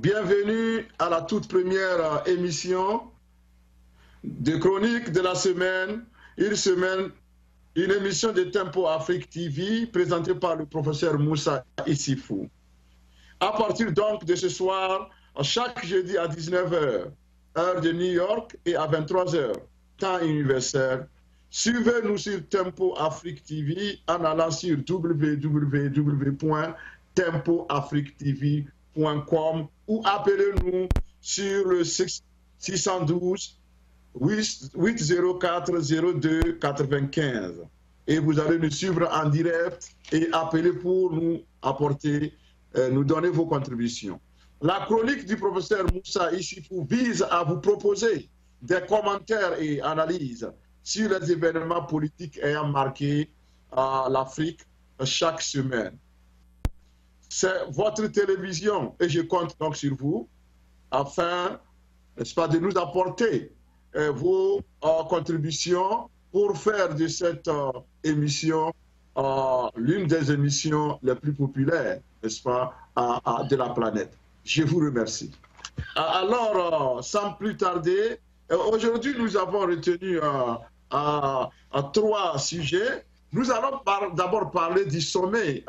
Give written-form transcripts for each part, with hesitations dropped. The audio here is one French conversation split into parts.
Bienvenue à la toute première émission de chronique de la semaine, une émission de Tempo Afrique TV présentée par le professeur Moussa Issifou. À partir donc de ce soir, chaque jeudi à 19 h, heure de New York, et à 23 h, temps universel, suivez-nous sur Tempo Afrique TV en allant sur www.tempoafriquetv.com ou appelez-nous sur le 612 804 02 95 et vous allez nous suivre en direct et appeler pour nous apporter, nous donner vos contributions. La chronique du professeur Moussa Issifou vise à vous proposer des commentaires et analyses sur les événements politiques ayant marqué l'Afrique chaque semaine. C'est votre télévision et je compte donc sur vous afin, n'est-ce pas, de nous apporter vos contributions pour faire de cette émission l'une des émissions les plus populaires, n'est-ce pas, de la planète. Je vous remercie. Alors, sans plus tarder, aujourd'hui nous avons retenu trois sujets. Nous allons d'abord parler du sommet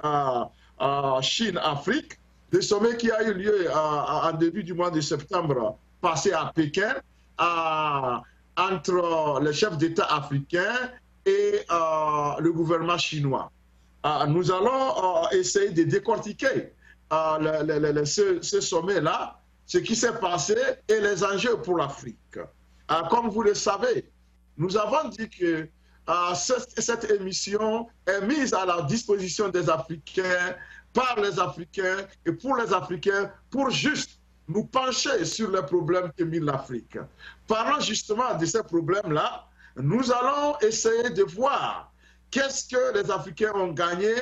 Chine-Afrique, le sommet qui a eu lieu en début du mois de septembre passé à Pékin, entre les chefs d'État africains et le gouvernement chinois. Nous allons essayer de décortiquer ce sommet-là, ce qui s'est passé et les enjeux pour l'Afrique. Comme vous le savez, nous avons dit que cette émission est mise à la disposition des Africains, par les Africains et pour les Africains, pour juste nous pencher sur les problèmes que mène l'Afrique. Parlant justement de ces problèmes-là, nous allons essayer de voir qu'est-ce que les Africains ont gagné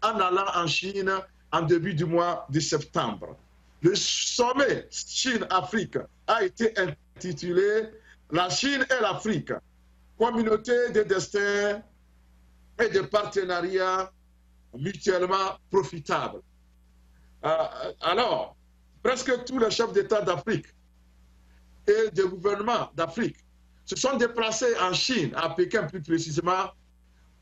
en allant en Chine en début du mois de septembre. Le sommet Chine-Afrique a été intitulé « La Chine et l'Afrique, communauté de destin et de partenariat mutuellement profitables ». Alors, presque tous les chefs d'État d'Afrique et de gouvernements d'Afrique se sont déplacés en Chine, à Pékin plus précisément,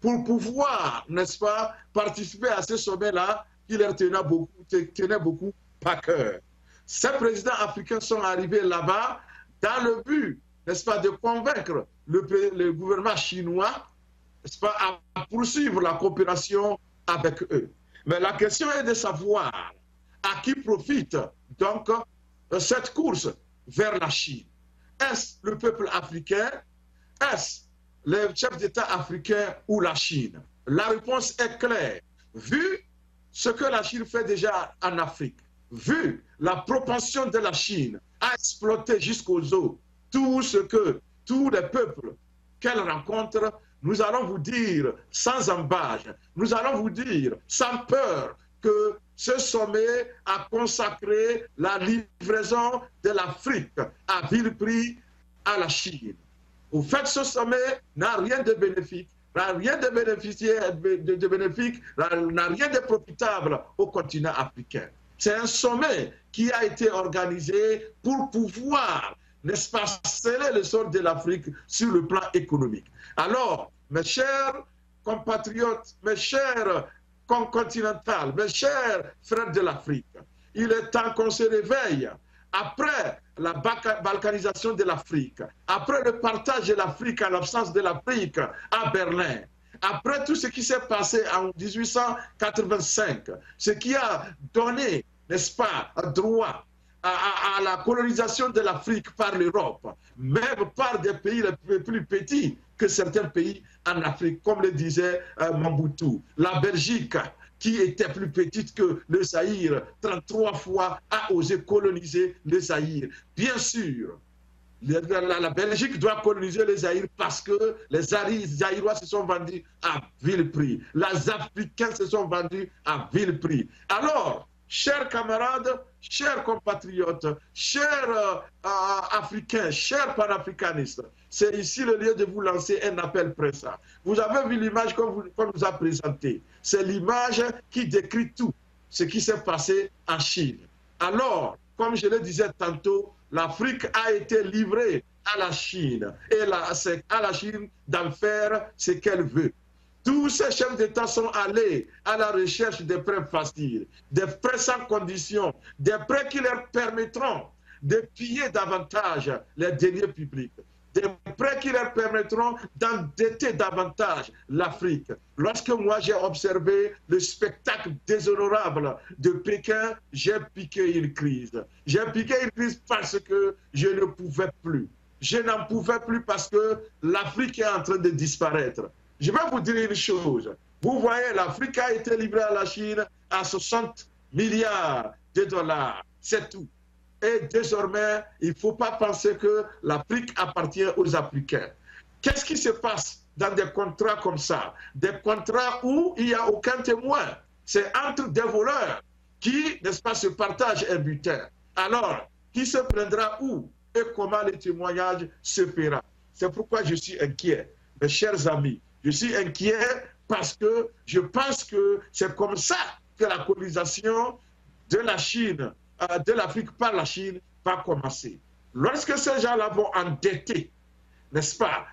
pour pouvoir, n'est-ce pas, participer à ce sommet-là qui leur tenait beaucoup à cœur. Ces présidents africains sont arrivés là-bas dans le but, n'est-ce pas, de convaincre le gouvernement chinois, n'est-ce pas, à poursuivre la coopération avec eux. Mais la question est de savoir à qui profite donc cette course vers la Chine. Est-ce le peuple africain? Est-ce les chefs d'État africains ou la Chine? La réponse est claire. Vu ce que la Chine fait déjà en Afrique, vu la propension de la Chine à exploiter jusqu'aux os tout ce que tous les peuples qu'elle rencontre, nous allons vous dire sans embâche, nous allons vous dire sans peur que ce sommet a consacré la livraison de l'Afrique à vil prix à la Chine. Au fait, ce sommet n'a rien de bénéfique, n'a rien de bénéfique, n'a rien de profitable au continent africain. C'est un sommet qui a été organisé pour pouvoir, n'est-ce pas, sceller le sort de l'Afrique sur le plan économique. Alors, mes chers compatriotes, mes chers continentales, mes chers frères de l'Afrique, il est temps qu'on se réveille. Après la balkanisation de l'Afrique, après le partage de l'Afrique en l'absence de l'Afrique à Berlin, après tout ce qui s'est passé en 1885, ce qui a donné, n'est-ce pas, droit à la colonisation de l'Afrique par l'Europe, même par des pays les plus petits que certains pays en Afrique, comme le disait Mobutu. La Belgique, qui était plus petite que le Zaïre, 33 fois a osé coloniser le Zaïre. Bien sûr, la Belgique doit coloniser le Zaïre parce que les Zaïrois se sont vendus à vil prix. Les Africains se sont vendus à vil prix. Alors, chers camarades, chers compatriotes, chers Africains, chers panafricanistes, c'est ici le lieu de vous lancer un appel pressant. Vous avez vu l'image qu'on nous a présentée. C'est l'image qui décrit tout ce qui s'est passé en Chine. Alors, comme je le disais tantôt, l'Afrique a été livrée à la Chine. Et c'est à la Chine d'en faire ce qu'elle veut. Tous ces chefs d'État sont allés à la recherche des prêts faciles, des prêts sans condition, des prêts qui leur permettront de piller davantage les deniers publics, des prêts qui leur permettront d'endetter davantage l'Afrique. Lorsque moi j'ai observé le spectacle déshonorable de Pékin, j'ai piqué une crise. J'ai piqué une crise parce que je ne pouvais plus. Je n'en pouvais plus parce que l'Afrique est en train de disparaître. Je vais vous dire une chose. Vous voyez, l'Afrique a été livrée à la Chine à 60 milliards de dollars. C'est tout. Et désormais, il ne faut pas penser que l'Afrique appartient aux Africains. Qu'est-ce qui se passe dans des contrats comme ça? Des contrats où il n'y a aucun témoin. C'est entre des voleurs qui, n'est-ce pas, se partagent un butin. Alors, qui se prendra où et comment le témoignage se fera? C'est pourquoi je suis inquiet, mes chers amis. Je suis inquiet parce que je pense que c'est comme ça que la colonisation de la Chine, de l'Afrique par la Chine va commencer. Lorsque ces gens-là vont endetter, n'est-ce pas,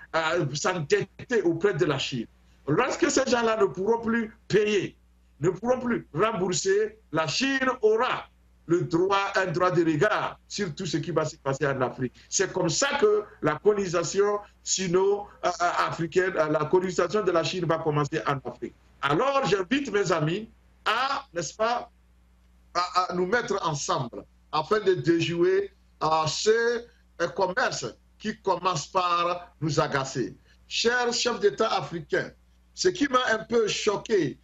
s'endetter auprès de la Chine, lorsque ces gens-là ne pourront plus payer, ne pourront plus rembourser, la Chine aura un droit de regard sur tout ce qui va se passer en Afrique. C'est comme ça que la colonisation sino-africaine, la colonisation de la Chine va commencer en Afrique. Alors, j'invite mes amis à, n'est-ce pas, à nous mettre ensemble afin de déjouer ce commerce qui commence par nous agacer. Chers chefs d'État africains, ce qui m'a un peu choqué,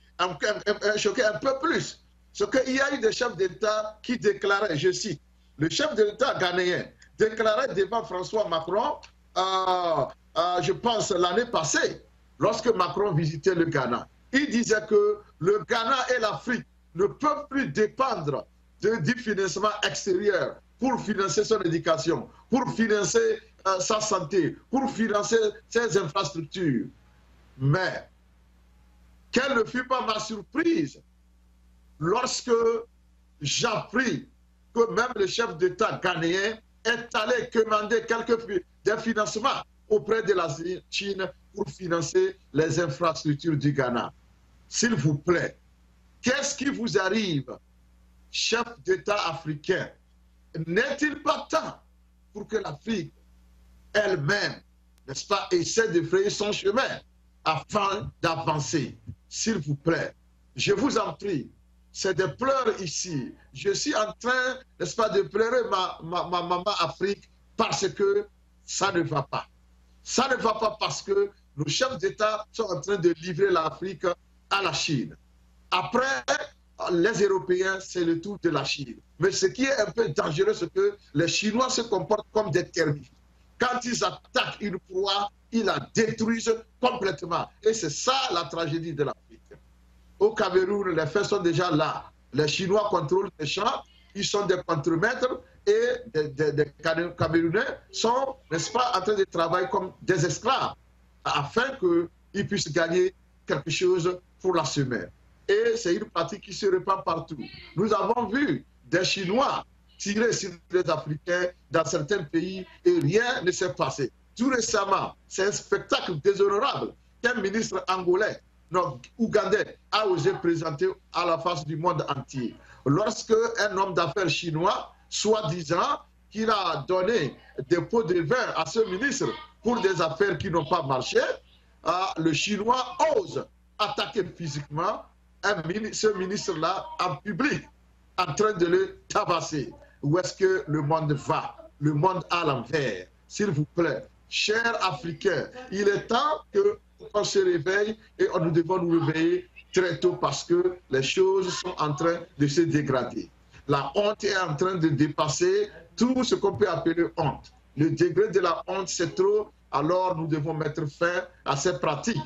choqué un peu plus, c'est qu'il y a eu des chefs d'État qui déclaraient, je cite, le chef d'État ghanéen déclarait devant François Macron, je pense l'année passée, lorsque Macron visitait le Ghana, il disait que le Ghana et l'Afrique ne peuvent plus dépendre du financement extérieur pour financer son éducation, pour financer sa santé, pour financer ses infrastructures. Mais, quelle ne fut pas ma surprise lorsque j'appris que même le chef d'État ghanéen est allé commander des financements auprès de la Chine pour financer les infrastructures du Ghana. S'il vous plaît, qu'est-ce qui vous arrive, chef d'État africain? N'est-il pas temps pour que l'Afrique elle-même, n'est-ce pas, essaie de frayer son chemin afin d'avancer? S'il vous plaît, je vous en prie, c'est des pleurs ici. Je suis en train, n'est-ce pas, de pleurer ma maman Afrique parce que ça ne va pas. Ça ne va pas parce que nos chefs d'État sont en train de livrer l'Afrique à la Chine. Après, les Européens, c'est le tour de la Chine. Mais ce qui est un peu dangereux, c'est que les Chinois se comportent comme des termites. Quand ils attaquent une proie, ils la détruisent complètement. Et c'est ça la tragédie de l'Afrique. Au Cameroun, les faits sont déjà là. Les Chinois contrôlent les champs, ils sont des contremaîtres et des Camerounais sont, n'est-ce pas, en train de travailler comme des esclaves afin qu'ils puissent gagner quelque chose pour la semaine. Et c'est une pratique qui se répand partout. Nous avons vu des Chinois tirer sur les Africains dans certains pays et rien ne s'est passé. Tout récemment, c'est un spectacle déshonorable qu'un ministre angolais, non, ougandais, a osé présenter à la face du monde entier. Lorsque un homme d'affaires chinois, soi-disant qu'il a donné des pots de vin à ce ministre pour des affaires qui n'ont pas marché, le Chinois ose attaquer physiquement ce ministre-là en public, en train de le tabasser. Où est-ce que le monde va? Le monde à l'envers. S'il vous plaît, chers Africains, il est temps qu'on se réveille et nous devons nous réveiller très tôt parce que les choses sont en train de se dégrader. La honte est en train de dépasser tout ce qu'on peut appeler honte. Le degré de la honte, c'est trop, alors nous devons mettre fin à ces pratiques.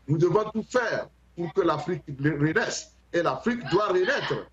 Nous devons tout faire pour que l'Afrique renaisse. Et l'Afrique doit renaître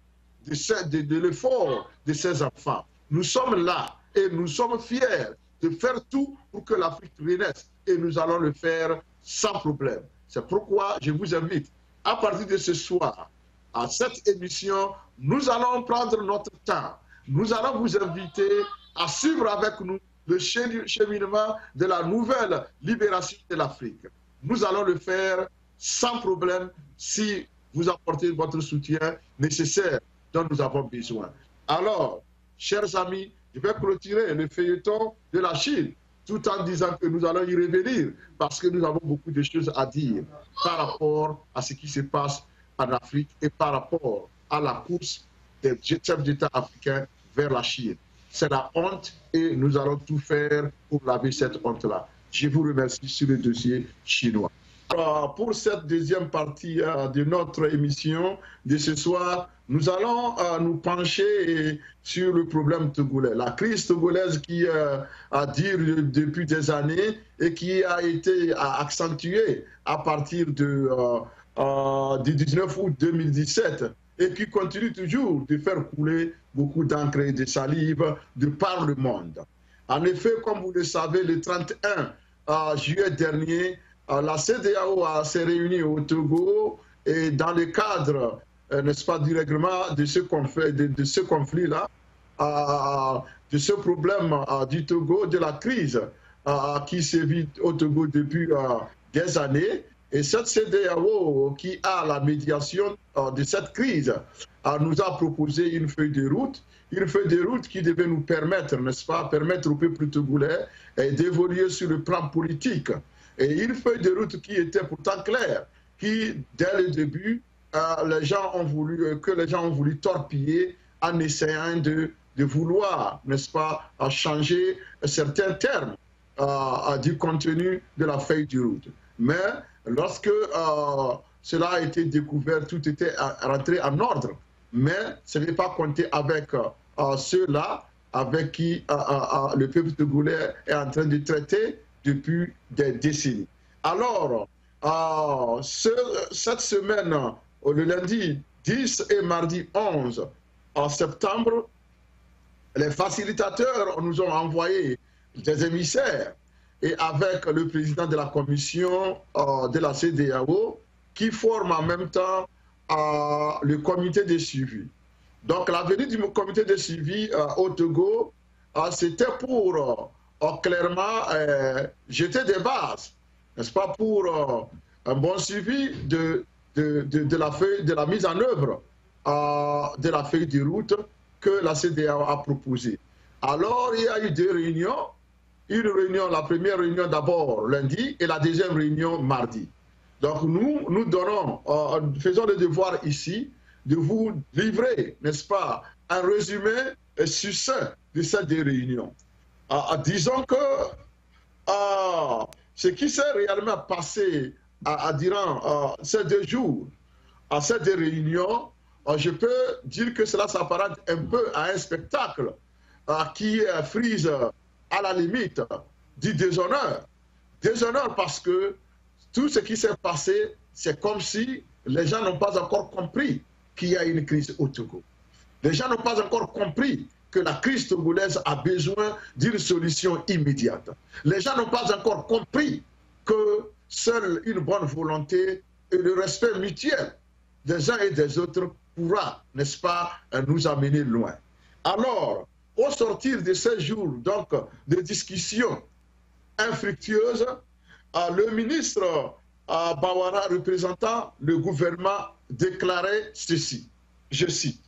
de l'effort de ses enfants. Nous sommes là et nous sommes fiers de faire tout pour que l'Afrique renaisse. Et nous allons le faire sans problème. C'est pourquoi je vous invite, à partir de ce soir, à cette émission, nous allons prendre notre temps. nous allons vous inviter à suivre avec nous le cheminement de la nouvelle libération de l'Afrique. Nous allons le faire sans problème si vous apportez votre soutien nécessaire dont nous avons besoin. Alors, chers amis, je vais clôturer le feuilleton de la Chine tout en disant que nous allons y revenir parce que nous avons beaucoup de choses à dire par rapport à ce qui se passe en Afrique et par rapport à la course des chefs d'État africains vers la Chine. C'est la honte et nous allons tout faire pour laver cette honte-là. Je vous remercie sur le dossier chinois. Alors, pour cette deuxième partie de notre émission de ce soir, nous allons nous pencher sur le problème togolais. La crise togolaise qui a duré depuis des années et qui a été accentuée à partir du 19 août 2017 et qui continue toujours de faire couler beaucoup d'encre et de salive de par le monde. En effet, comme vous le savez, le 31 juillet dernier, la CEDEAO s'est réunie au Togo et dans le cadre, n'est-ce pas, du règlement de ce conflit-là, de ce problème du Togo, de la crise qui sévit au Togo depuis des années. Et cette CEDEAO qui a la médiation de cette crise nous a proposé une feuille de route qui devait nous permettre, n'est-ce pas, permettre au peuple togolais d'évoluer sur le plan politique. Et une feuille de route qui était pourtant claire, qui, dès le début, les gens ont voulu torpiller en essayant de vouloir, n'est-ce pas, changer certains termes du contenu de la feuille de route. Mais lorsque cela a été découvert, tout était rentré en ordre. Mais ce n'est pas compté avec ceux-là avec qui le peuple togolais est en train de traiter depuis des décennies. Alors, cette semaine, le lundi 10 et mardi 11 septembre, les facilitateurs nous ont envoyé des émissaires et avec le président de la commission de la CEDEAO qui forme en même temps le comité de suivi. Donc la venue du comité de suivi au Togo, c'était pour clairement jeter des bases, n'est-ce pas, pour un bon suivi de la mise en œuvre de la feuille de route que la CEDEAO a proposée. Alors il y a eu deux réunions. Une réunion, la première réunion d'abord lundi et la deuxième réunion mardi. Donc nous donnons, faisons le devoir ici de vous livrer, n'est-ce pas, un résumé succinct de ces deux réunions. Disons que ce qui s'est réellement passé durant ces 2 jours, à ces 2 réunions, je peux dire que cela s'apparente un peu à un spectacle qui frise à la limite du déshonneur. Déshonneur parce que tout ce qui s'est passé, c'est comme si les gens n'ont pas encore compris qu'il y a une crise au Togo. Les gens n'ont pas encore compris que la crise togolaise a besoin d'une solution immédiate. Les gens n'ont pas encore compris que seule une bonne volonté et le respect mutuel des uns et des autres pourra, n'est-ce pas, nous amener loin. Alors, au sortir de ces jours donc, de discussions infructueuses, le ministre Bawara, représentant le gouvernement, déclarait ceci, je cite: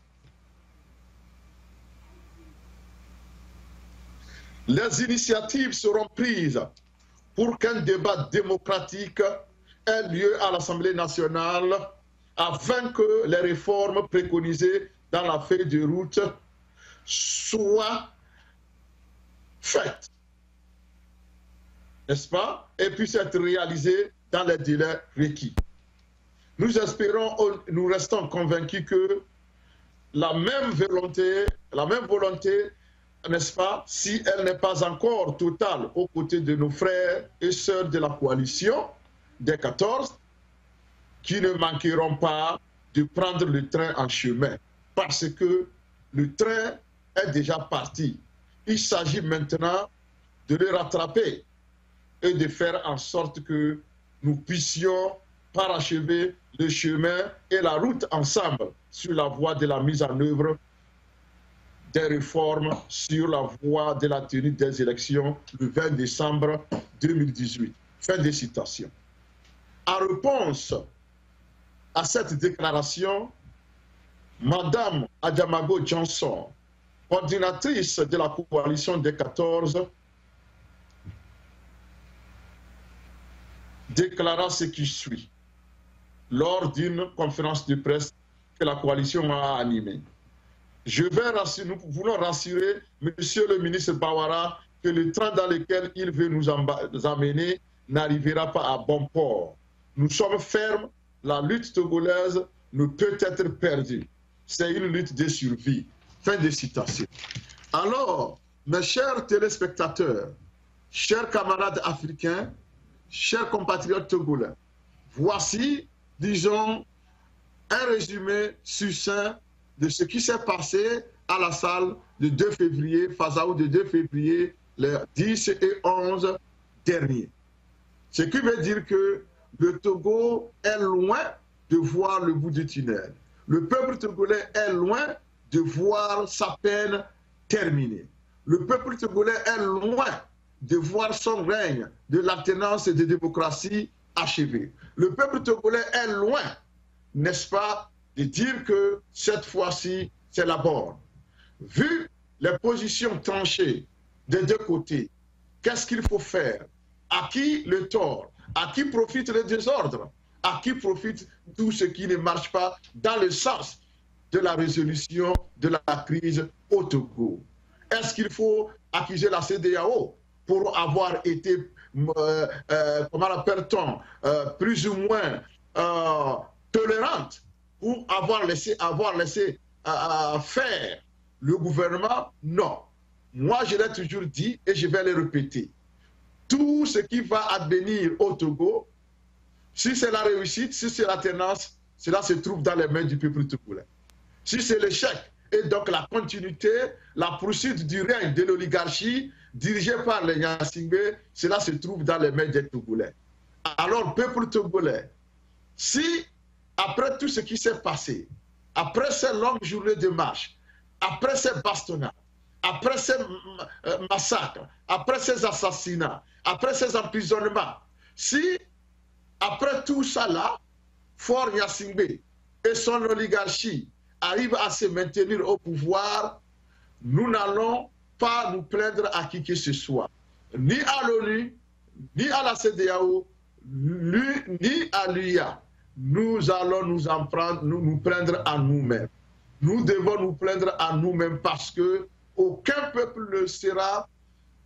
« Les initiatives seront prises pour qu'un débat démocratique ait lieu à l'Assemblée nationale afin que les réformes préconisées dans la feuille de route soient faites, n'est-ce pas, et puissent être réalisées dans les délais requis. Nous espérons, nous restons convaincus que la même volonté, n'est-ce pas, si elle n'est pas encore totale aux côtés de nos frères et sœurs de la coalition des 14, qui ne manqueront pas de prendre le train en chemin, parce que le train est déjà parti. Il s'agit maintenant de le rattraper et de faire en sorte que nous puissions parachever le chemin et la route ensemble sur la voie de la mise en œuvre des réformes sur la voie de la tenue des élections le 20 décembre 2018. Fin de citation. En réponse à cette déclaration, Madame Adjamago Johnson, coordinatrice de la coalition des 14, déclara ce qui suit lors d'une conférence de presse que la coalition a animée. Nous voulons rassurer Monsieur le ministre Bawara que le train dans lequel il veut nous amener n'arrivera pas à bon port. Nous sommes fermes, la lutte togolaise ne peut être perdue. C'est une lutte de survie. Fin de citation. Alors, mes chers téléspectateurs, chers camarades africains, chers compatriotes togolais, voici, disons, un résumé succinct de ce qui s'est passé à la salle le 2 février, Fazaou de 2 février, les 10 et 11 derniers. Ce qui veut dire que le Togo est loin de voir le bout du tunnel. Le peuple togolais est loin de voir sa peine terminée. Le peuple togolais est loin de voir son règne de l'alternance et de démocratie achevé. Le peuple togolais est loin, n'est-ce pas, de dire que cette fois-ci, c'est la borne. Vu les positions tranchées des deux côtés, qu'est-ce qu'il faut faire? À qui le tort? À qui profite le désordre? À qui profite tout ce qui ne marche pas dans le sens de la résolution de la crise au Togo? Est-ce qu'il faut accuser la CEDEAO pour avoir été, comment l'appelle-t-on, plus ou moins tolérante, pour avoir laissé faire le gouvernement? Non. Moi, je l'ai toujours dit et je vais le répéter. Tout ce qui va advenir au Togo, si c'est la réussite, si c'est l'alternance, cela se trouve dans les mains du peuple togolais. Si c'est l'échec et donc la continuité, la poursuite du règne de l'oligarchie dirigée par les Nyansingbe, cela se trouve dans les mains des Togolais. Alors, peuple togolais, si après tout ce qui s'est passé, après ces longues journées de marche, après ces bastonnades, après ces massacres, après ces assassinats, après ces emprisonnements, si après tout ça là, Faure Gnassingbé et son oligarchie arrivent à se maintenir au pouvoir, nous n'allons pas nous plaindre à qui que ce soit, ni à l'ONU, ni à la CEDEAO, ni à l'UIA. Nous allons nous plaindre à nous-mêmes. Nous devons nous plaindre à nous-mêmes parce que aucun peuple ne sera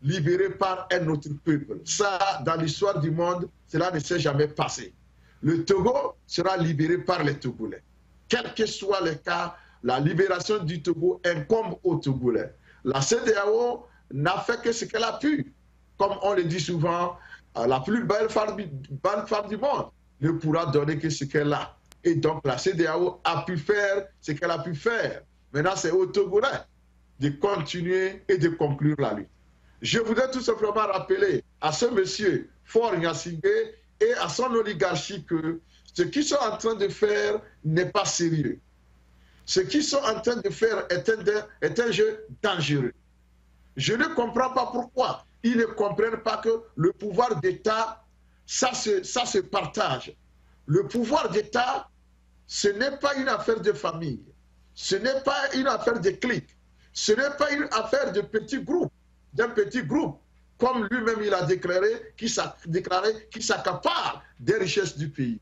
libéré par un autre peuple. Ça, dans l'histoire du monde, cela ne s'est jamais passé. Le Togo sera libéré par les Togolais. Quel que soit le cas, la libération du Togo incombe aux Togolais. La CEDEAO n'a fait que ce qu'elle a pu. Comme on le dit souvent, la plus belle femme du monde ne pourra donner que ce qu'elle a. Et donc la CEDEAO a pu faire ce qu'elle a pu faire. Maintenant, c'est aux Togolais de continuer et de conclure la lutte. Je voudrais tout simplement rappeler à ce monsieur Faure Gnassingbé et à son oligarchie que ce qu'ils sont en train de faire n'est pas sérieux. Ce qu'ils sont en train de faire est un jeu dangereux. Je ne comprends pas pourquoi ils ne comprennent pas que le pouvoir d'État, ça se partage. Le pouvoir d'État, ce n'est pas une affaire de famille. Ce n'est pas une affaire de clique. Ce n'est pas une affaire de petits groupes, d'un petit groupe, comme lui-même il a déclaré, qui s'accapare des richesses du pays.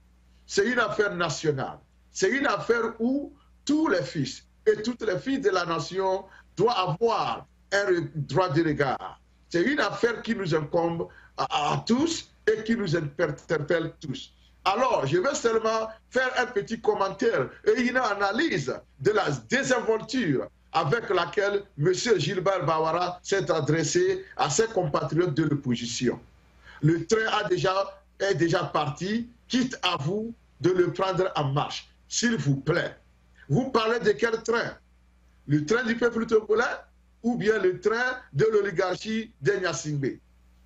C'est une affaire nationale. C'est une affaire où tous les fils et toutes les filles de la nation doivent avoir un droit de regard. C'est une affaire qui nous incombe à tous et qui nous interpelle tous. Alors, je vais seulement faire un petit commentaire et une analyse de la désinvolture avec laquelle M. Gilbert Bawara s'est adressé à ses compatriotes de l'opposition. Le train est déjà parti, quitte à vous de le prendre en marche. S'il vous plaît, vous parlez de quel train? Le train du peuple togolais ou bien le train de l'oligarchie de Gnassingbé?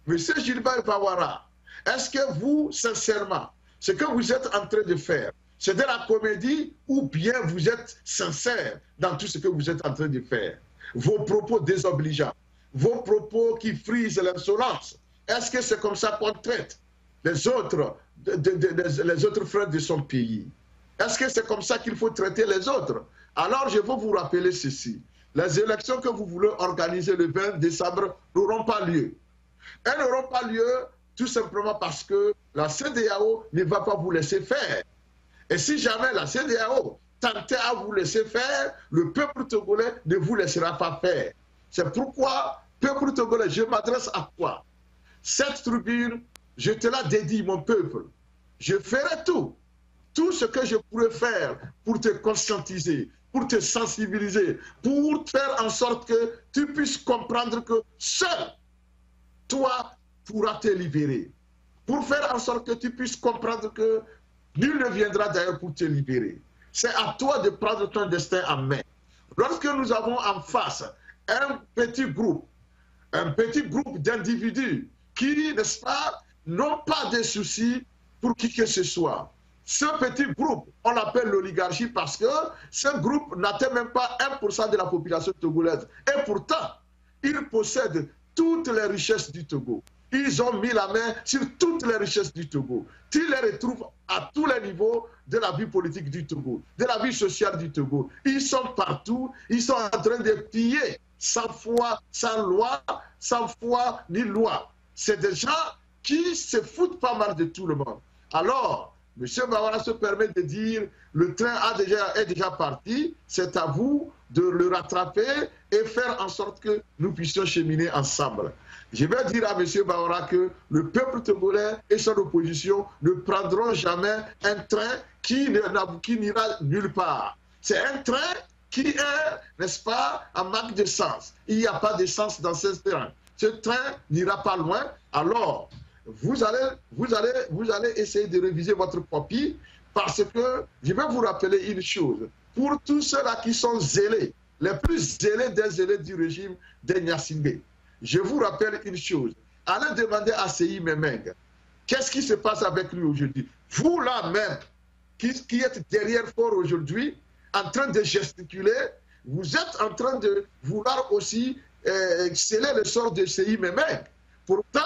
M. Gilbert Bawara, est-ce que vous, sincèrement, ce que vous êtes en train de faire, c'est de la comédie ou bien vous êtes sincère dans tout ce que vous êtes en train de faire? vos propos désobligeants, vos propos qui frisent l'insolence. Est-ce que c'est comme ça qu'on traite les autres frères de son pays? Est-ce que c'est comme ça qu'il faut traiter les autres? Alors je veux vous rappeler ceci. Les élections que vous voulez organiser le 20 décembre n'auront pas lieu. Elles n'auront pas lieu tout simplement parce que la CEDEAO ne va pas vous laisser faire. Et si jamais la CEDEAO tentait à vous laisser faire, le peuple togolais ne vous laissera pas faire. C'est pourquoi, peuple togolais, je m'adresse à toi. Cette tribune, je te la dédie, mon peuple. Je ferai tout ce que je pourrais faire pour te conscientiser, pour te sensibiliser, pour faire en sorte que tu puisses comprendre que seul toi pourras te libérer. Pour faire en sorte que tu puisses comprendre que nul ne viendra d'ailleurs pour te libérer. C'est à toi de prendre ton destin en main. Lorsque nous avons en face un petit groupe d'individus qui, n'est-ce pas, n'ont pas de soucis pour qui que ce soit. Ce petit groupe, on l'appelle l'oligarchie parce que ce groupe n'atteint même pas 1% de la population togolaise. Et pourtant, ils possèdent toutes les richesses du Togo. Ils ont mis la main sur toutes les richesses du Togo. Tu les retrouves à tous les niveaux de la vie politique du Togo, de la vie sociale du Togo. Ils sont partout, ils sont en train de piller sans foi, sans loi, sans foi ni loi. C'est des gens qui se foutent pas mal de tout le monde. Alors, M. Bawara se permet de dire, le train est déjà parti, c'est à vous de le rattraper et faire en sorte que nous puissions cheminer ensemble. Je vais dire à M. Bawara que le peuple togolais et son opposition ne prendront jamais un train qui n'ira nulle part. C'est un train qui est, n'est-ce pas, en manque de sens. Il n'y a pas de sens dans ce train. Ce train n'ira pas loin. Alors, vous allez essayer de réviser votre copie parce que je vais vous rappeler une chose. Pour tous ceux-là qui sont zélés, les plus zélés des zélés du régime de Gnassingbé, je vous rappelle une chose. Allez demander à Seyi Memeng, qu'est-ce qui se passe avec lui aujourd'hui? Vous là même, qui êtes derrière fort aujourd'hui, en train de gesticuler, vous êtes en train de vouloir aussi sceller le sort de Seyi Memeng. Pourtant,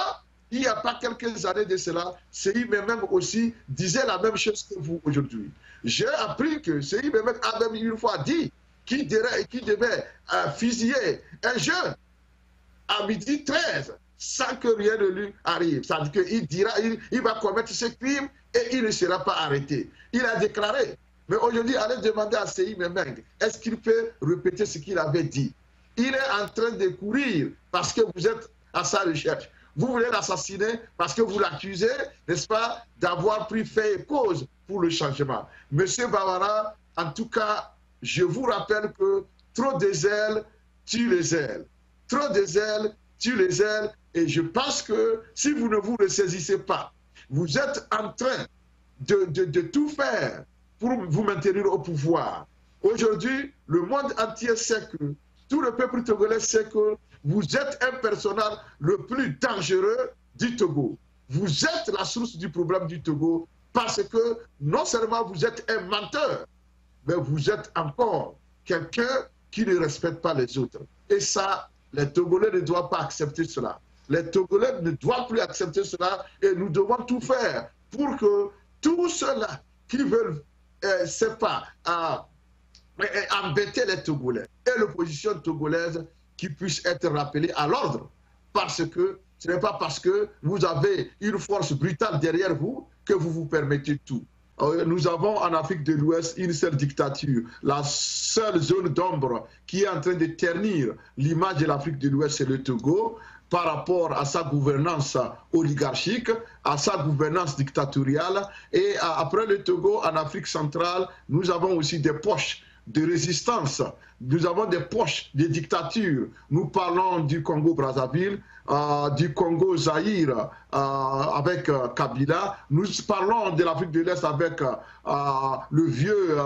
il n'y a pas quelques années de cela, Seyi Memeng aussi disait la même chose que vous aujourd'hui. J'ai appris que Seyi Memeng a même une fois dit qu'il devait fusiller un jeune à midi 13 sans que rien ne lui arrive. C'est-à-dire qu'il va commettre ce crime et il ne sera pas arrêté. Il a déclaré. Mais aujourd'hui, allez demander à Seyi Memeng, est-ce qu'il peut répéter ce qu'il avait dit? Il est en train de courir parce que vous êtes à sa recherche. Vous voulez l'assassiner parce que vous l'accusez, n'est-ce pas, d'avoir pris fait et cause pour le changement. Monsieur Bawara, en tout cas, je vous rappelle que trop de zèle tue les ailes. Trop de zèle tue les ailes. Et je pense que si vous ne vous ressaisissez pas, vous êtes en train de tout faire pour vous maintenir au pouvoir. Aujourd'hui, le monde entier sait que, tout le peuple togolais sait que vous êtes un personnage le plus dangereux du Togo. Vous êtes la source du problème du Togo parce que non seulement vous êtes un menteur, mais vous êtes encore quelqu'un qui ne respecte pas les autres. Et ça, les Togolais ne doivent pas accepter cela. Les Togolais ne doivent plus accepter cela et nous devons tout faire pour que tous ceux-là qui veulent, c'est pas, embêter les Togolais et l'opposition togolaise qui puisse être rappelée à l'ordre. Parce que ce n'est pas parce que vous avez une force brutale derrière vous que vous vous permettez tout. Nous avons en Afrique de l'Ouest une seule dictature. La seule zone d'ombre qui est en train de ternir l'image de l'Afrique de l'Ouest, c'est le Togo, par rapport à sa gouvernance oligarchique, à sa gouvernance dictatoriale. Et après le Togo, en Afrique centrale, nous avons aussi des poches de résistance. Nous avons des poches de dictature. Nous parlons du Congo-Brazzaville, du Congo-Zaïre avec Kabila. Nous parlons de l'Afrique de l'Est avec le vieux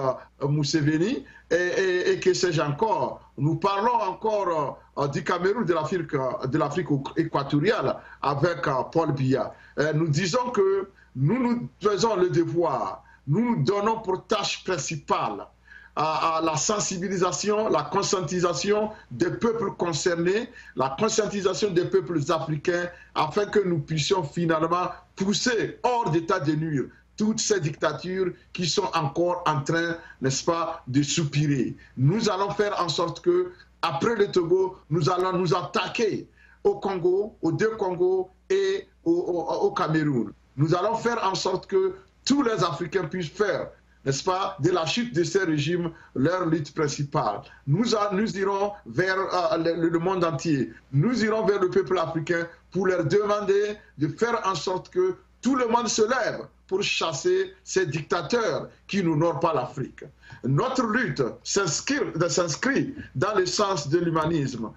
Museveni et que sais-je encore. Nous parlons encore du Cameroun, de l'Afrique équatoriale avec Paul Biya. Nous disons que nous faisons le devoir. Nous nous donnons pour tâche principale à la sensibilisation, la conscientisation des peuples concernés, la conscientisation des peuples africains, afin que nous puissions finalement pousser hors d'état de nuire toutes ces dictatures qui sont encore en train, n'est-ce pas, de soupirer. Nous allons faire en sorte que, après le Togo, nous allons nous attaquer au Congo, aux deux Congos et au Cameroun. Nous allons faire en sorte que tous les Africains puissent faire, n'est-ce pas, de la chute de ces régimes leur lutte principale. Nous irons vers le monde entier. Nous irons vers le peuple africain pour leur demander de faire en sorte que tout le monde se lève pour chasser ces dictateurs qui n'honorent pas l'Afrique. Notre lutte s'inscrit dans le sens de l'humanisme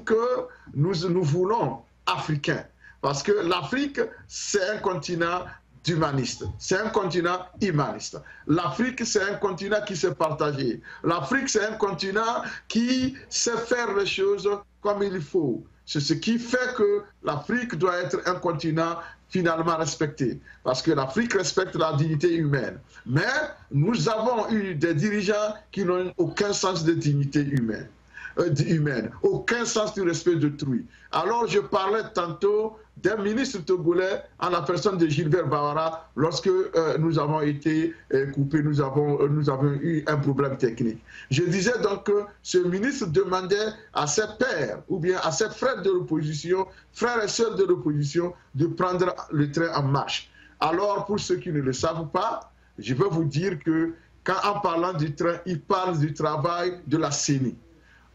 que nous voulons africain. Parce que l'Afrique, c'est un continent humaniste, c'est un continent humaniste. L'Afrique, c'est un continent qui s'est partagé. L'Afrique, c'est un continent qui sait faire les choses comme il faut. C'est ce qui fait que l'Afrique doit être un continent finalement respecté, parce que l'Afrique respecte la dignité humaine. Mais nous avons eu des dirigeants qui n'ont aucun sens de dignité humaine, aucun sens du respect d'autrui. Alors je parlais tantôt d'un ministre togolais en la personne de Gilbert Bawara lorsque nous avons été coupés, nous avons eu un problème technique. Je disais donc que ce ministre demandait à ses pairs ou bien à ses frères de l'opposition, frères et sœurs de l'opposition, de prendre le train en marche. Alors pour ceux qui ne le savent pas, je veux vous dire que quand en parlant du train, il parle du travail de la CENI.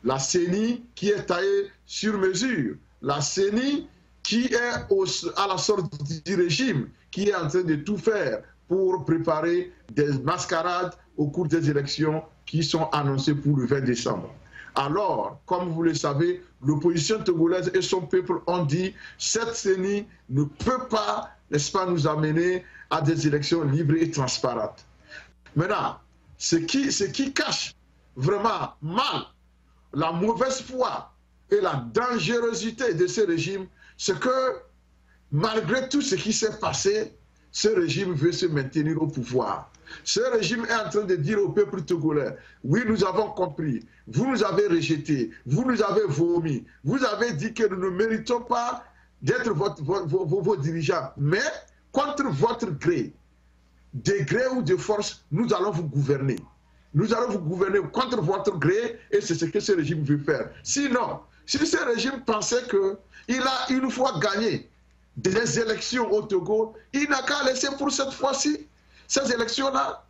La CENI qui est taillée sur mesure, la CENI qui est à la sorte du régime, qui est en train de tout faire pour préparer des mascarades au cours des élections qui sont annoncées pour le 20 décembre. Alors, comme vous le savez, l'opposition togolaise et son peuple ont dit « cette CENI ne peut pas, n'est-ce pas, nous amener à des élections libres et transparentes ». Maintenant, ce qui cache vraiment mal la mauvaise foi et la dangerosité de ce régime, c'est que malgré tout ce qui s'est passé, ce régime veut se maintenir au pouvoir. Ce régime est en train de dire au peuple togolais, oui, nous avons compris, vous nous avez rejetés, vous nous avez vomi, vous avez dit que nous ne méritons pas d'être vos dirigeants, mais contre votre gré, de gré ou de force, nous allons vous gouverner. Nous allons vous gouverner contre votre gré et c'est ce que ce régime veut faire. Sinon, si ce régime pensait qu'il a une fois gagné des élections au Togo, il n'a qu'à laisser pour cette fois-ci ces élections-là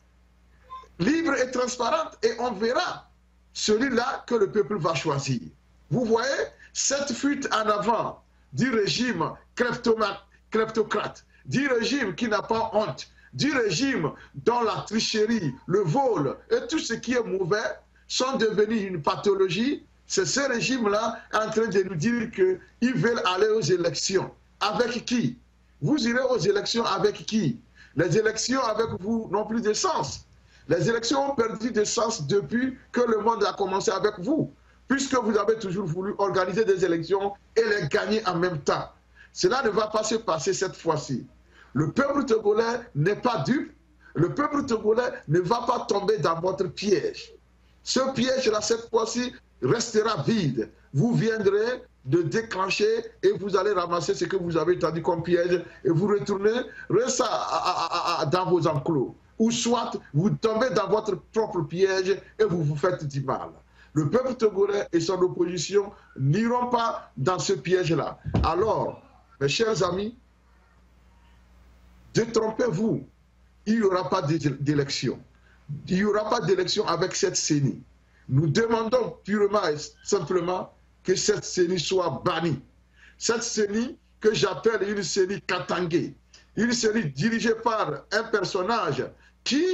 libres et transparentes et on verra celui-là que le peuple va choisir. Vous voyez, cette fuite en avant du régime kleptocrate, du régime qui n'a pas honte, du régime dont la tricherie, le vol et tout ce qui est mauvais sont devenus une pathologie, c'est ce régime-là en train de nous dire qu'ils veulent aller aux élections. Avec qui? Vous irez aux élections avec qui? Les élections avec vous n'ont plus de sens. Les élections ont perdu de sens depuis que le monde a commencé avec vous, puisque vous avez toujours voulu organiser des élections et les gagner en même temps. Cela ne va pas se passer cette fois-ci. Le peuple togolais n'est pas dupe. Le peuple togolais ne va pas tomber dans votre piège. Ce piège-là, cette fois-ci, restera vide. Vous viendrez de déclencher et vous allez ramasser ce que vous avez tendu comme piège et vous retournez dans vos enclos. Ou soit vous tombez dans votre propre piège et vous vous faites du mal. Le peuple togolais et son opposition n'iront pas dans ce piège-là. Alors, mes chers amis, détrompez-vous, il n'y aura pas d'élection. Il n'y aura pas d'élection avec cette CENI. Nous demandons purement et simplement que cette CENI soit bannie. Cette CENI que j'appelle une CENI katangé, une CENI dirigée par un personnage qui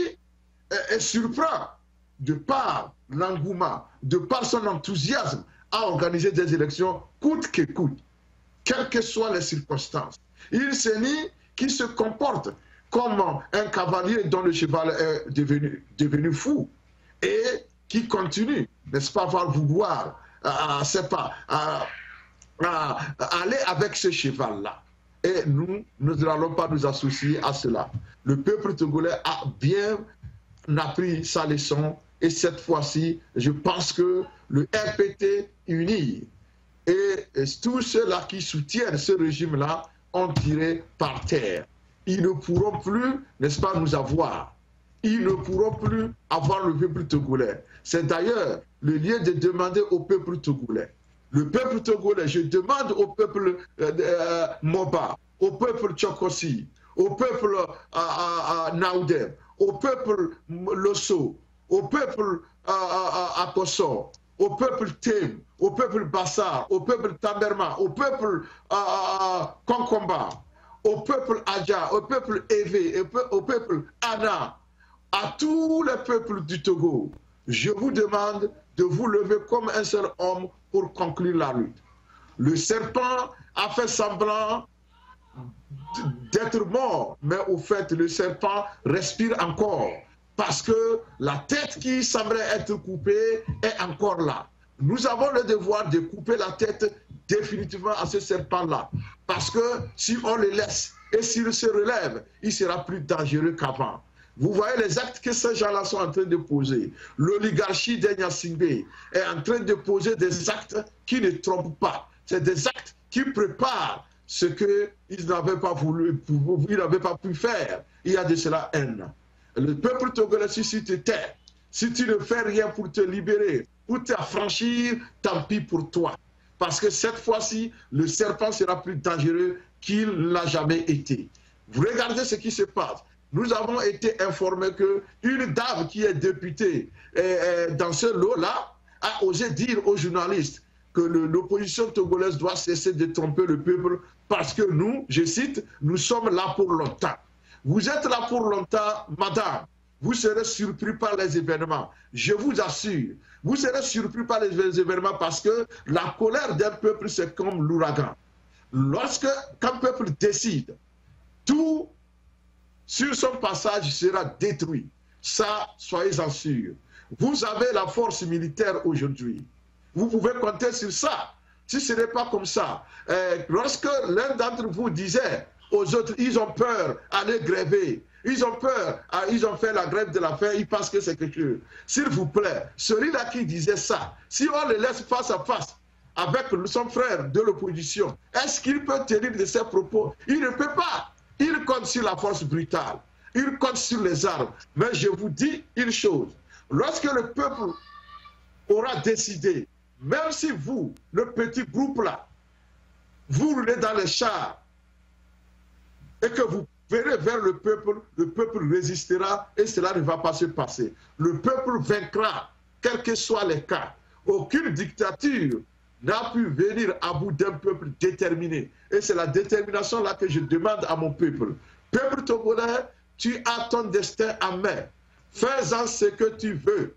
est surprend de par l'engouement, de par son enthousiasme à organiser des élections coûte que coûte, quelles que soient les circonstances. Une CENI qui se comporte comme un cavalier dont le cheval est devenu fou et qui continue, n'est-ce pas, à vouloir, aller avec ce cheval-là. Et nous n'allons pas nous associer à cela. Le peuple togolais a bien appris sa leçon Et cette fois-ci, je pense que le RPT uni et tous ceux-là qui soutiennent ce régime-là ont tiré par terre. Ils ne pourront plus, n'est-ce pas, nous avoir. Ils ne pourront plus avoir le peuple togolais. C'est d'ailleurs le lieu de demander au peuple togolais. Le peuple togolais, je demande au peuple Moba, au peuple Tchokosi, au peuple Naoudem, au peuple Losso, au peuple Akoso, au peuple Tem, au peuple Bassar, au peuple Tamerma, au peuple Konkomba, au peuple Adja, au peuple Evé, au peuple Anna, à tous les peuples du Togo, je vous demande de vous lever comme un seul homme pour conclure la lutte. Le serpent a fait semblant d'être mort, mais au fait, le serpent respire encore, parce que la tête qui semblerait être coupée est encore là. Nous avons le devoir de couper la tête définitivement à ce serpent-là, parce que si on le laisse et s'il se relève, il sera plus dangereux qu'avant. Vous voyez les actes que ces gens-là sont en train de poser. L'oligarchie d'Enyasingbe est en train de poser des actes qui ne trompent pas. C'est des actes qui préparent ce qu'ils n'avaient pas voulu, ils n'avaient pas pu faire. Il y a de cela un an. Le peuple togolais, si tu te tais, si tu ne fais rien pour te libérer, pour t'affranchir, tant pis pour toi. Parce que cette fois-ci, le serpent sera plus dangereux qu'il n'a jamais été. Vous regardez ce qui se passe. Nous avons été informés qu'une dame qui est députée dans ce lot-là a osé dire aux journalistes que l'opposition togolaise doit cesser de tromper le peuple parce que nous, je cite, nous sommes là pour longtemps. Vous êtes là pour longtemps, madame. Vous serez surpris par les événements. Je vous assure, vous serez surpris par les événements parce que la colère d'un peuple, c'est comme l'ouragan. Quand un peuple décide, tout sur son passage sera détruit. Ça, soyez-en sûrs. Vous avez la force militaire aujourd'hui. Vous pouvez compter sur ça. Si ce n'est pas comme ça, lorsque l'un d'entre vous disait aux autres, ils ont peur d'aller gréver, ils ont peur, ils ont fait la grève de la faim, ils pensent que c'est quelque chose. S'il vous plaît, celui-là qui disait ça, si on le laisse face à face avec son frère de l'opposition, est-ce qu'il peut tenir de ses propos? Il ne peut pas. Il compte sur la force brutale, il compte sur les armes. Mais je vous dis une chose, lorsque le peuple aura décidé, même si vous, le petit groupe-là, vous roulez dans les chars et que vous verrez vers le peuple résistera et cela ne va pas se passer. Le peuple vaincra, quels que soient les cas. Aucune dictature n'a pu venir à bout d'un peuple déterminé. Et c'est la détermination là que je demande à mon peuple. Peuple togolais, tu as ton destin en main. Fais-en ce que tu veux.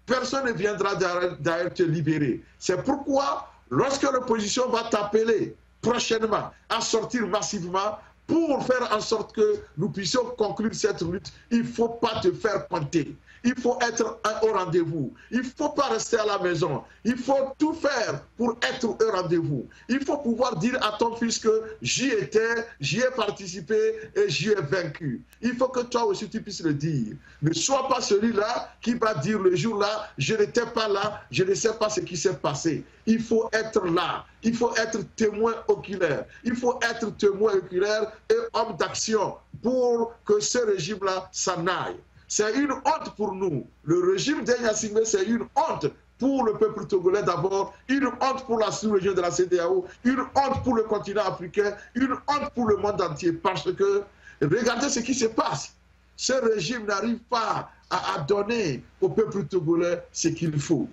Personne ne viendra d'ailleurs te libérer. C'est pourquoi, lorsque l'opposition va t'appeler prochainement à sortir massivement, pour faire en sorte que nous puissions conclure cette lutte, il ne faut pas te faire compter. Il faut être au rendez-vous. Il ne faut pas rester à la maison. Il faut tout faire pour être au rendez-vous. Il faut pouvoir dire à ton fils que j'y étais, j'y ai participé et j'y ai vaincu. Il faut que toi aussi tu puisses le dire. Ne sois pas celui-là qui va dire le jour-là, je n'étais pas là, je ne sais pas ce qui s'est passé. Il faut être là. Il faut être témoin oculaire. Il faut être témoin oculaire et homme d'action pour que ce régime-là s'en aille. C'est une honte pour nous. Le régime d'Enyasingbe, c'est une honte pour le peuple togolais d'abord, une honte pour la sous-région de la CEDEAO, une honte pour le continent africain, une honte pour le monde entier. Parce que, regardez ce qui se passe. Ce régime n'arrive pas à donner au peuple togolais ce qu'il faut.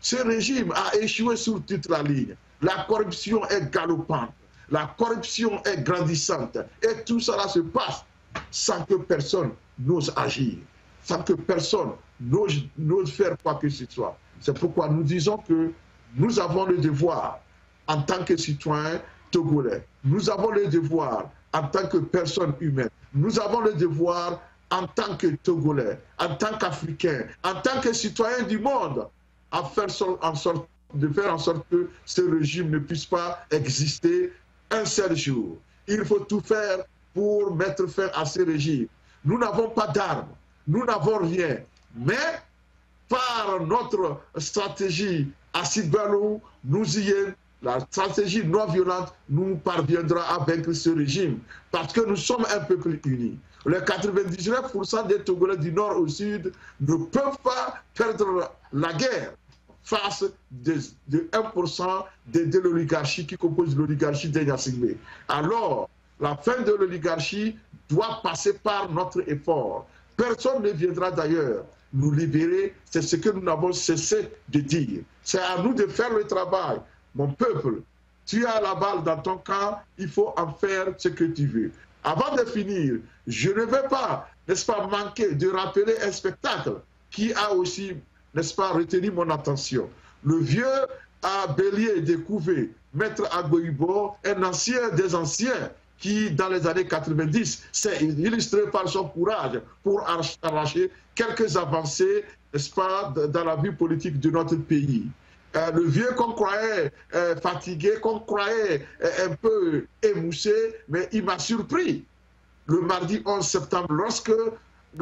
Ce régime a échoué sur toute la ligne. La corruption est galopante, la corruption est grandissante. Et tout cela se passe sans que personne n'ose agir, sans que personne n'ose faire quoi que ce soit. C'est pourquoi nous disons que nous avons le devoir, en tant que citoyens togolais, nous avons le devoir en tant que personne humaine, nous avons le devoir en tant que Togolais, en tant qu'Africains, en tant que citoyens du monde, de faire en sorte que ce régime ne puisse pas exister un seul jour. Il faut tout faire pour mettre fin à ce régime. Nous n'avons pas d'armes, nous n'avons rien, mais par notre stratégie acide ballon, nous y est, la stratégie non violente, nous parviendra à vaincre ce régime. Parce que nous sommes un peuple uni. Les 99% des Togolais du nord au sud ne peuvent pas perdre la guerre face de 1% de l'oligarchie qui compose l'oligarchie d'Enyasingbe. Alors, la fin de l'oligarchie doit passer par notre effort. Personne ne viendra d'ailleurs nous libérer, c'est ce que nous n'avons cessé de dire. C'est à nous de faire le travail. Mon peuple, tu as la balle dans ton camp, il faut en faire ce que tu veux. Avant de finir, je ne vais pas, n'est-ce pas, manquer de rappeler un spectacle qui a aussi, n'est-ce pas, retenu mon attention. Le vieux à Bélier de Couvé, Maître Agboibo, un ancien des anciens, qui, dans les années 90, s'est illustré par son courage pour arracher quelques avancées, n'est-ce pas, dans la vie politique de notre pays. Le vieux qu'on croyait fatigué, qu'on croyait un peu émoussé, mais il m'a surpris. Le mardi 11 septembre, lorsque,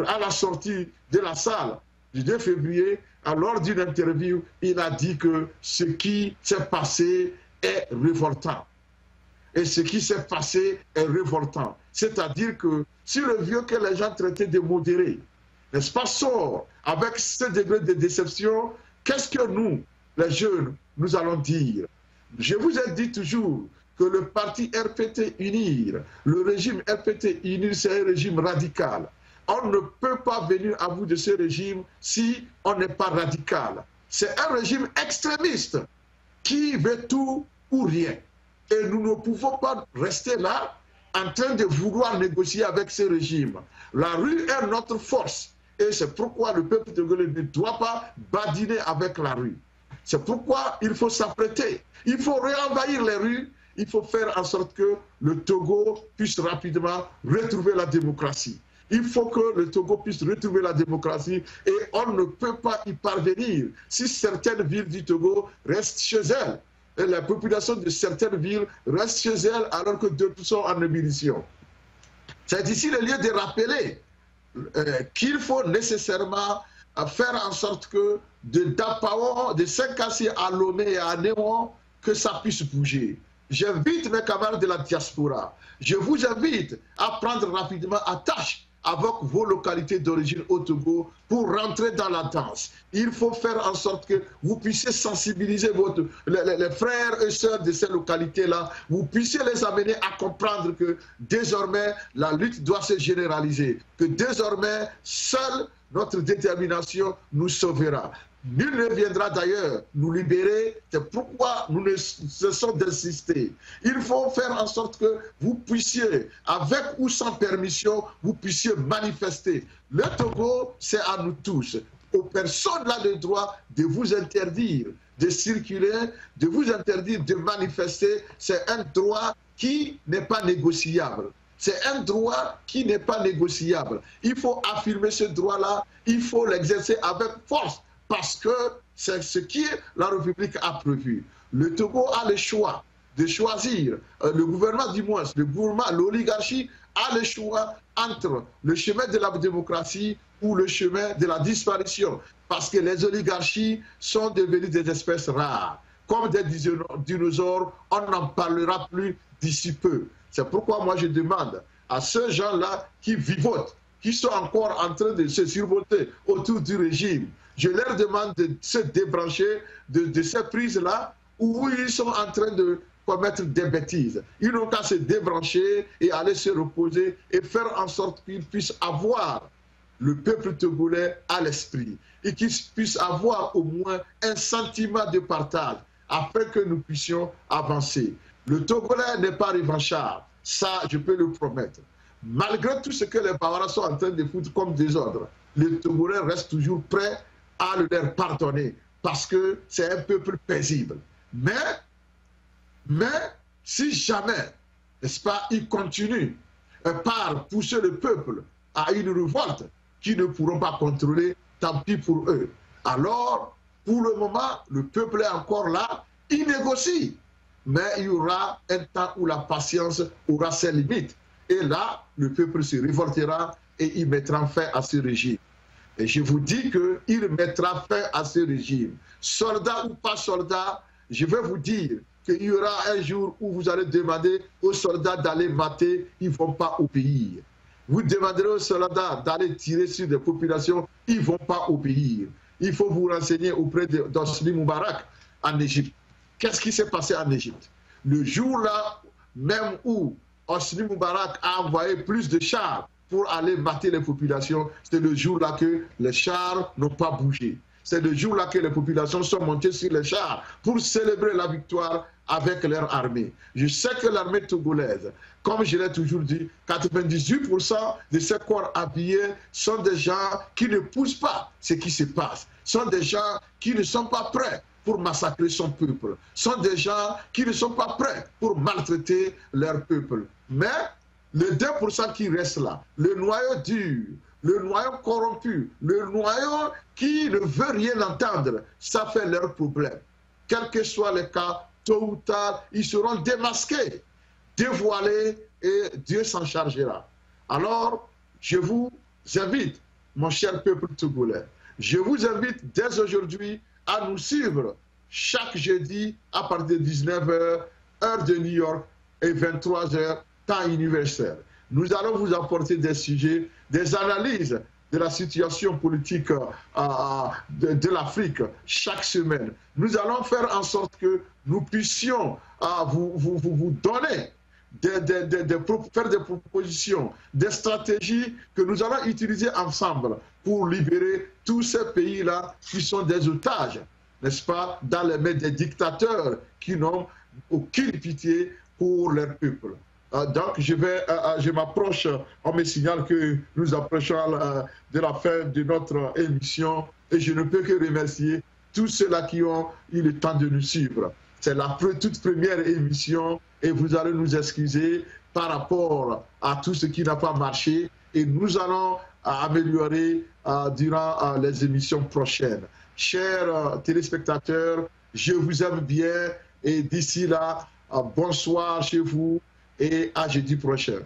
à la sortie de la salle du 2 février, lors d'une interview, il a dit que ce qui s'est passé est révoltant. Et ce qui s'est passé est révoltant. C'est-à-dire que si le vieux que les gens traitaient de modéré, n'est-ce pas, sort avec ce degré de déception, qu'est-ce que nous, les jeunes, nous allons dire? Je vous ai dit toujours que le parti RPT Unir, le régime RPT Unir, c'est un régime radical. On ne peut pas venir à bout de ce régime si on n'est pas radical. C'est un régime extrémiste qui veut tout ou rien. Et nous ne pouvons pas rester là en train de vouloir négocier avec ce régime. La rue est notre force. Et c'est pourquoi le peuple togolais ne doit pas badiner avec la rue. C'est pourquoi il faut s'apprêter. Il faut réenvahir les rues. Il faut faire en sorte que le Togo puisse rapidement retrouver la démocratie. Il faut que le Togo puisse retrouver la démocratie et on ne peut pas y parvenir si certaines villes du Togo restent chez elles. Et la population de certaines villes reste chez elles alors que d'autres sont en ébullition. C'est ici le lieu de rappeler qu'il faut nécessairement faire en sorte que de Dapao, de Saint-Cassi à Lomé et à Néon, que ça puisse bouger. J'invite mes camarades de la diaspora, je vous invite à prendre rapidement attache avec vos localités d'origine au Togo pour rentrer dans la danse. Il faut faire en sorte que vous puissiez sensibiliser les frères et sœurs de ces localités-là, vous puissiez les amener à comprendre que désormais la lutte doit se généraliser, que désormais seule notre détermination nous sauvera. Nul ne viendra d'ailleurs nous libérer, c'est pourquoi nous ne cessons d'insister. Il faut faire en sorte que vous puissiez, avec ou sans permission, vous puissiez manifester. Le Togo, c'est à nous tous. Personne n'a le droit de vous interdire de circuler, de vous interdire de manifester. C'est un droit qui n'est pas négociable. C'est un droit qui n'est pas négociable. Il faut affirmer ce droit-là, il faut l'exercer avec force. Parce que c'est ce qui la République a prévu. Le Togo a le choix de choisir, le gouvernement du moins, l'oligarchie a le choix entre le chemin de la démocratie ou le chemin de la disparition. Parce que les oligarchies sont devenues des espèces rares. Comme des dinosaures, on n'en parlera plus d'ici peu. C'est pourquoi moi je demande à ceux gens-là qui vivotent, qui sont encore en train de se survolter autour du régime, je leur demande de se débrancher de ces prises-là où ils sont en train de commettre des bêtises. Ils n'ont qu'à se débrancher et aller se reposer et faire en sorte qu'ils puissent avoir le peuple togolais à l'esprit et qu'ils puissent avoir au moins un sentiment de partage afin que nous puissions avancer. Le Togolais n'est pas revanchard, ça je peux le promettre. Malgré tout ce que les Bawaras sont en train de foutre comme désordre, les Togolais restent toujours prêts à leur pardonner, parce que c'est un peuple paisible. Mais si jamais, n'est-ce pas, ils continuent par pousser le peuple à une révolte qu'ils ne pourront pas contrôler, tant pis pour eux. Alors, pour le moment, le peuple est encore là, il négocie. Mais il y aura un temps où la patience aura ses limites. Et là, le peuple se révoltera et il mettra fin à ce régime. Et je vous dis qu'il mettra fin à ce régime. Soldat ou pas soldat, je vais vous dire qu'il y aura un jour où vous allez demander aux soldats d'aller mater, ils ne vont pas obéir. Vous demanderez aux soldats d'aller tirer sur des populations, ils ne vont pas obéir. Il faut vous renseigner auprès d'Hosni Moubarak en Égypte. Qu'est-ce qui s'est passé en Égypte? Le jour-là, même où Hosni Moubarak a envoyé plus de chars pour aller mater les populations, c'est le jour-là que les chars n'ont pas bougé. C'est le jour-là que les populations sont montées sur les chars pour célébrer la victoire avec leur armée. Je sais que l'armée togolaise, comme je l'ai toujours dit, 98% de ces corps habillés sont des gens qui ne poussent pas ce qui se passe, sont des gens qui ne sont pas prêts pour massacrer son peuple, sont des gens qui ne sont pas prêts pour maltraiter leur peuple. Mais le 2% qui reste là, le noyau dur, le noyau corrompu, le noyau qui ne veut rien entendre, ça fait leur problème. Quel que soit le cas, tôt ou tard, ils seront démasqués, dévoilés et Dieu s'en chargera. Alors, je vous invite, mon cher peuple togolais, je vous invite dès aujourd'hui à nous suivre chaque jeudi à partir de 19h, heure de New York, et 23h, temps universel. Nous allons vous apporter des sujets, des analyses de la situation politique de l'Afrique chaque semaine. Nous allons faire en sorte que nous puissions vous donner, faire des propositions, des stratégies que nous allons utiliser ensemble pour libérer tous ces pays-là qui sont des otages, n'est-ce pas, dans les mains des dictateurs qui n'ont aucune pitié pour leur peuple. Donc, je m'approche, on me signale que nous approchons de la fin de notre émission et je ne peux que remercier tous ceux-là qui ont eu le temps de nous suivre. C'est la toute première émission et vous allez nous excuser par rapport à tout ce qui n'a pas marché et nous allons améliorer durant les émissions prochaines. Chers téléspectateurs, je vous aime bien et d'ici là, bonsoir chez vous et à jeudi prochain.